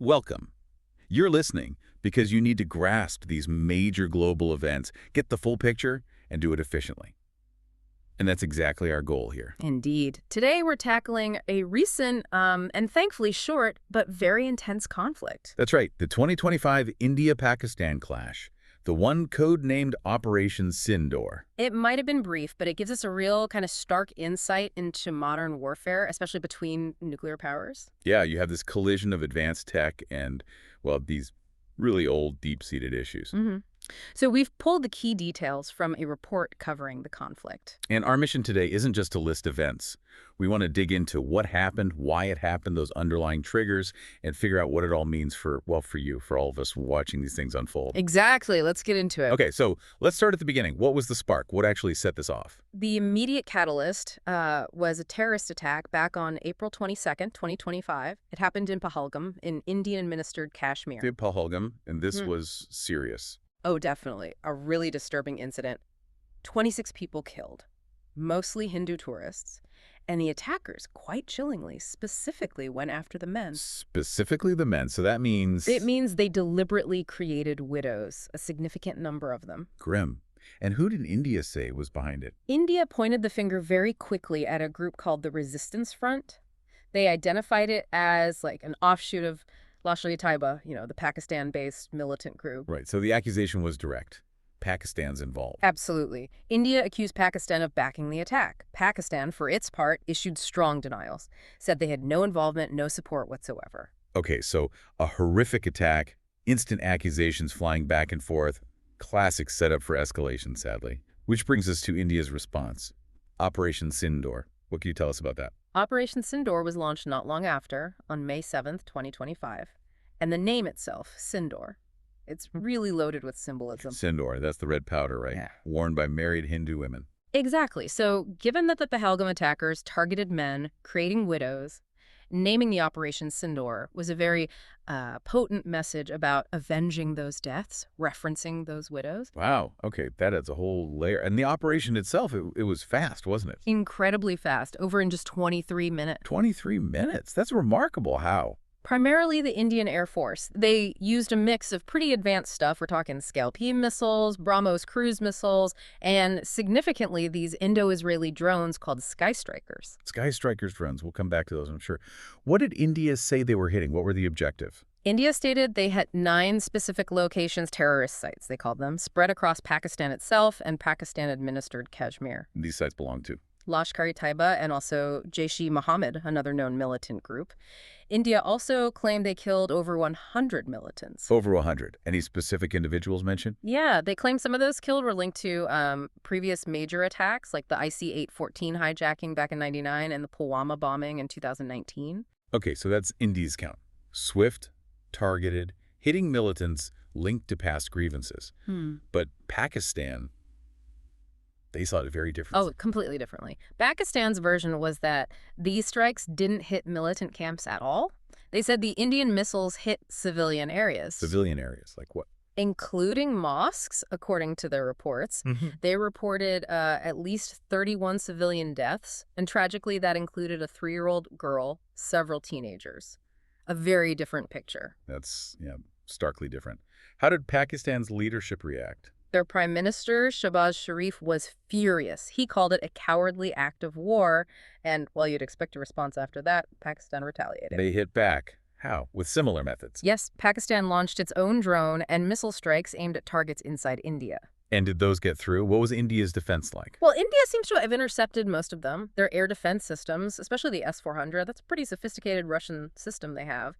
Welcome. You're listening because you need to grasp these major global events, get the full picture, and do it efficiently. And that's exactly our goal here. Indeed. Today we're tackling a recent and thankfully short but very intense conflict. That's right, the 2025 India-Pakistan clash, the one code-named Operation Sindoor. It might have been brief, but it gives us a real kind of stark insight into modern warfare, especially between nuclear powers. Yeah, you have this collision of advanced tech and, well, these really old, deep-seated issues. So we've pulled the key details from a report covering the conflict. And our mission today isn't just to list events. We want to dig into what happened, why it happened, those underlying triggers, and figure out what it all means for, well, for you, for all of us watching these things unfold. Exactly. Let's get into it. Okay, so let's start at the beginning. What was the spark? What actually set this off? The immediate catalyst was a terrorist attack back on April 22nd, 2025. It happened in Pahalgam in Indian-administered Kashmir. The Pahalgam, and this was serious. Oh, definitely. A really disturbing incident. 26 people killed, mostly Hindu tourists. And the attackers, quite chillingly, specifically went after the men. Specifically the men, so that means... It means they deliberately created widows, a significant number of them. Grim. And who did India say was behind it? India pointed the finger very quickly at a group called the Resistance Front. They identified it as like an offshoot of Lashkar-e-Taiba, the Pakistan-based militant group. Right, so the accusation was direct. Pakistan's involved. Absolutely. India accused Pakistan of backing the attack. Pakistan, for its part, issued strong denials, said they had no involvement, no support whatsoever. Okay, so a horrific attack, instant accusations flying back and forth, classic setup for escalation, sadly. Which brings us to India's response. Operation Sindoor. What can you tell us about that? Operation Sindoor was launched not long after, on May 7th, 2025. And the name itself, Sindoor, it's really loaded with symbolism. Sindoor, that's the red powder, right? Yeah. Worn by married Hindu women. Exactly. So given that the Pahalgam attackers targeted men, creating widows, naming the Operation Sindoor was a very potent message about avenging those deaths, referencing those widows. Wow. Okay, that adds a whole layer. And the operation itself, it was fast, wasn't it? Incredibly fast, over in just 23 minutes. 23 minutes? That's remarkable. How? Primarily the Indian Air Force. They used a mix of pretty advanced stuff. We're talking Scalp-E missiles, BrahMos cruise missiles, and significantly these Indo-Israeli drones called Skystrikers. Skystrikers drones. We'll come back to those, I'm sure. What did India say they were hitting? What were the objective? India stated they had 9 specific locations, terrorist sites, they called them, spread across Pakistan itself and Pakistan-administered Kashmir. These sites belong to? Lashkar-e-Taiba and also Jaish-e-Mohammed, another known militant group. India also claimed they killed over 100 militants. Over 100. Any specific individuals mentioned? Yeah, they claimed some of those killed were linked to previous major attacks, like the IC-814 hijacking back in '99 and the Pulwama bombing in 2019. Okay, so that's India's count. Swift, targeted, hitting militants linked to past grievances. But Pakistan, they saw it very differently. Oh, completely differently. Pakistan's version was that these strikes didn't hit militant camps at all. They said the Indian missiles hit civilian areas. Civilian areas, like what? Including mosques, according to their reports. They reported at least 31 civilian deaths, and tragically that included a 3-year-old girl, several teenagers. A very different picture. That's, starkly different. How did Pakistan's leadership react? Their prime minister, Shahbaz Sharif, was furious. He called it a cowardly act of war, and while you'd expect a response after that, Pakistan retaliated. They hit back. How? With similar methods? Yes, Pakistan launched its own drone and missile strikes aimed at targets inside India. And did those get through? What was India's defense like? Well, India seems to have intercepted most of them. Their air defense systems, especially the S-400, that's a pretty sophisticated Russian system they have.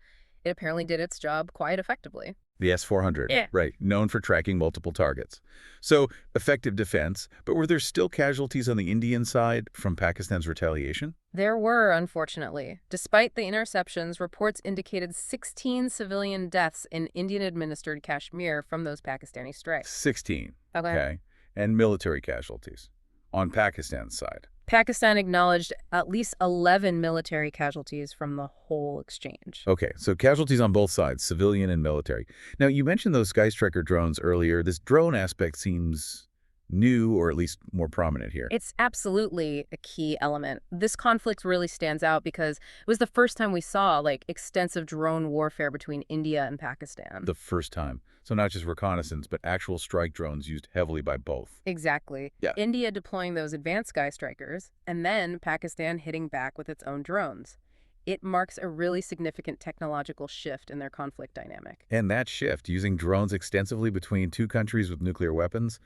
It apparently did its job quite effectively. The S-400, Yeah. Right, known for tracking multiple targets. So, effective defense, but were there still casualties on the Indian side from Pakistan's retaliation? There were, unfortunately. Despite the interceptions, reports indicated 16 civilian deaths in Indian-administered Kashmir from those Pakistani strikes. 16. Okay. And military casualties on Pakistan's side. Pakistan acknowledged at least 11 military casualties from the whole exchange. Okay, so casualties on both sides, civilian and military. Now, you mentioned those Skystriker drones earlier. This drone aspect seems new or at least more prominent here. It's absolutely a key element. This conflict really stands out because it was the first time we saw, like, extensive drone warfare between India and Pakistan. The first time. So not just reconnaissance, but actual strike drones used heavily by both. Exactly. Yeah. India deploying those advanced sky strikers, and then Pakistan hitting back with its own drones. It marks a really significant technological shift in their conflict dynamic. And that shift, using drones extensively between two countries with nuclear weapons,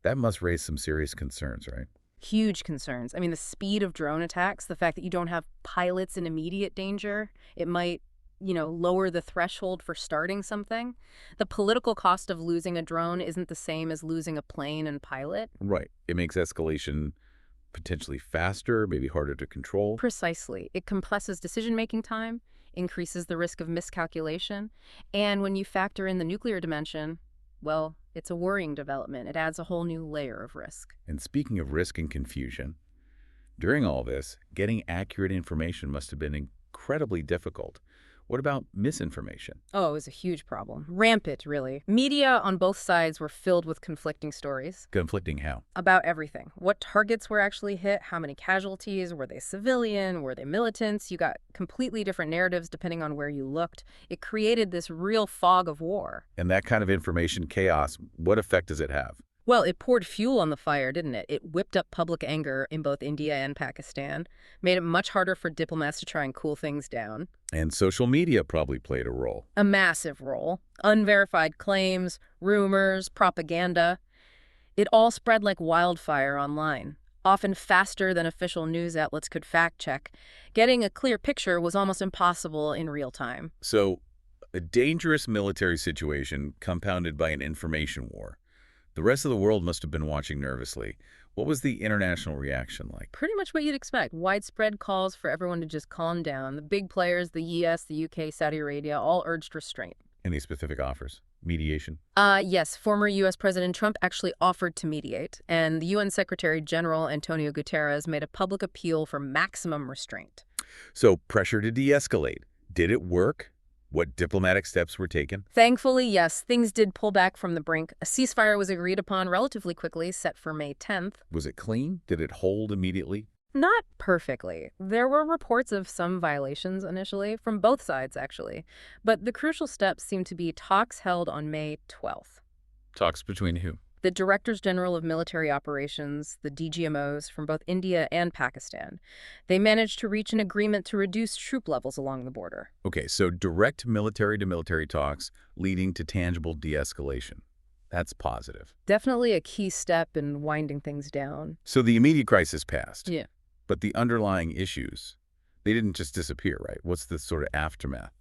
that must raise some serious concerns, right? Huge concerns. I mean, the speed of drone attacks, the fact that you don't have pilots in immediate danger, it might, lower the threshold for starting something. The political cost of losing a drone isn't the same as losing a plane and pilot. Right. It makes escalation potentially faster, maybe harder to control. Precisely. It compresses decision-making time, increases the risk of miscalculation, and when you factor in the nuclear dimension, well, it's a worrying development. It adds a whole new layer of risk. And speaking of risk and confusion, during all this, getting accurate information must have been incredibly difficult. What about misinformation? Oh, it was a huge problem. Rampant, really. Media on both sides were filled with conflicting stories. Conflicting how? About everything. What targets were actually hit, how many casualties, were they civilian, were they militants? You got completely different narratives depending on where you looked. It created this real fog of war. And that kind of information chaos, what effect does it have? Well, it poured fuel on the fire, didn't it? It whipped up public anger in both India and Pakistan, made it much harder for diplomats to try and cool things down. And social media probably played a role. A massive role. Unverified claims, rumors, propaganda. It all spread like wildfire online, often faster than official news outlets could fact-check. Getting a clear picture was almost impossible in real time. So, a dangerous military situation compounded by an information war. The rest of the world must have been watching nervously. What was the international reaction like? Pretty much what you'd expect. Widespread calls for everyone to just calm down. The big players, the US, the UK, Saudi Arabia, all urged restraint. Any specific offers? Mediation? Yes, former U.S. President Trump actually offered to mediate, and the UN Secretary General Antonio Guterres made a public appeal for maximum restraint. So, pressure to de-escalate. Did it work? What diplomatic steps were taken? Thankfully, yes, things did pull back from the brink. A ceasefire was agreed upon relatively quickly, set for May 10th. Was it clean? Did it hold immediately? Not perfectly. There were reports of some violations initially, from both sides, actually. But the crucial steps seemed to be talks held on May 12th. Talks between who? The Directors General of Military Operations, the DGMOs from both India and Pakistan. They managed to reach an agreement to reduce troop levels along the border. Okay, so direct military-to-military talks leading to tangible de-escalation. That's positive. Definitely a key step in winding things down. So the immediate crisis passed. Yeah. But the underlying issues, they didn't just disappear, right? What's the sort of aftermath?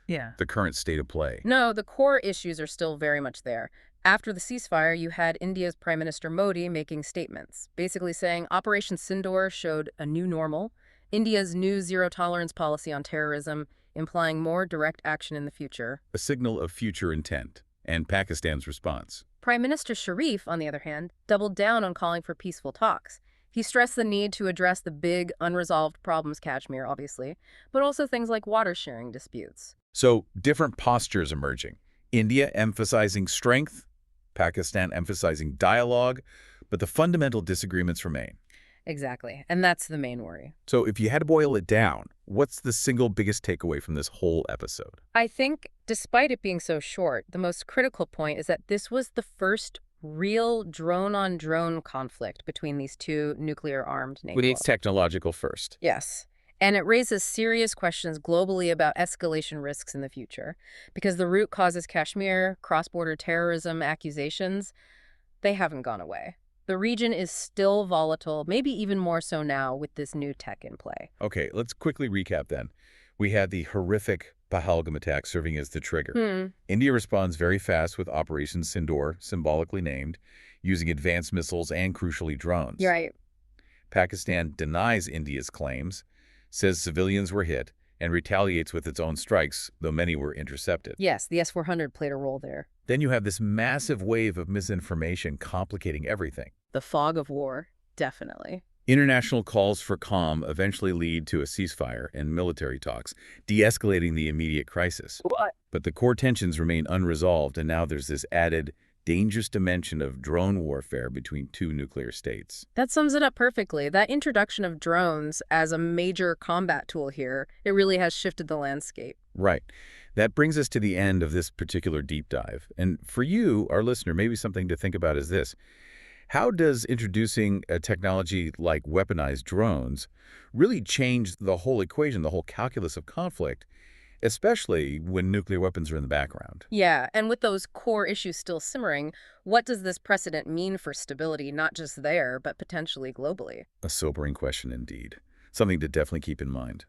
Yeah. The current state of play? No, the core issues are still very much there. After the ceasefire, you had India's Prime Minister Modi making statements, basically saying Operation Sindoor showed a new normal, India's new zero-tolerance policy on terrorism, implying more direct action in the future. A signal of future intent, and Pakistan's response. Prime Minister Sharif, on the other hand, doubled down on calling for peaceful talks. He stressed the need to address the big, unresolved problems Kashmir, obviously, but also things like water-sharing disputes. So, different postures emerging. India emphasizing strength, Pakistan emphasizing dialogue, but the fundamental disagreements remain. Exactly, and that's the main worry. So if you had to boil it down, what's the single biggest takeaway from this whole episode? I think, despite it being so short, the most critical point is that this was the first real drone-on-drone conflict between these two nuclear-armed nations. With its technological first. Yes. And it raises serious questions globally about escalation risks in the future. Because the root causes Kashmir, cross-border terrorism accusations, they haven't gone away. The region is still volatile, maybe even more so now with this new tech in play. Okay, let's quickly recap then. We had the horrific Pahalgam attack serving as the trigger. India responds very fast with Operation Sindoor, symbolically named, using advanced missiles and, crucially, drones. You're right. Pakistan denies India's claims, says civilians were hit, and retaliates with its own strikes, though many were intercepted. Yes, the S-400 played a role there. Then you have this massive wave of misinformation complicating everything. The fog of war, definitely. International calls for calm eventually lead to a ceasefire and military talks, de-escalating the immediate crisis. What? But the core tensions remain unresolved, and now there's this added dangerous dimension of drone warfare between two nuclear states. That sums it up perfectly. That introduction of drones as a major combat tool here, it really has shifted the landscape. Right. That brings us to the end of this particular deep dive. And for you, our listener, maybe something to think about is this. How does introducing a technology like weaponized drones really change the whole equation, the whole calculus of conflict, especially when nuclear weapons are in the background? Yeah, and with those core issues still simmering, what does this precedent mean for stability, not just there, but potentially globally? A sobering question indeed. Something to definitely keep in mind.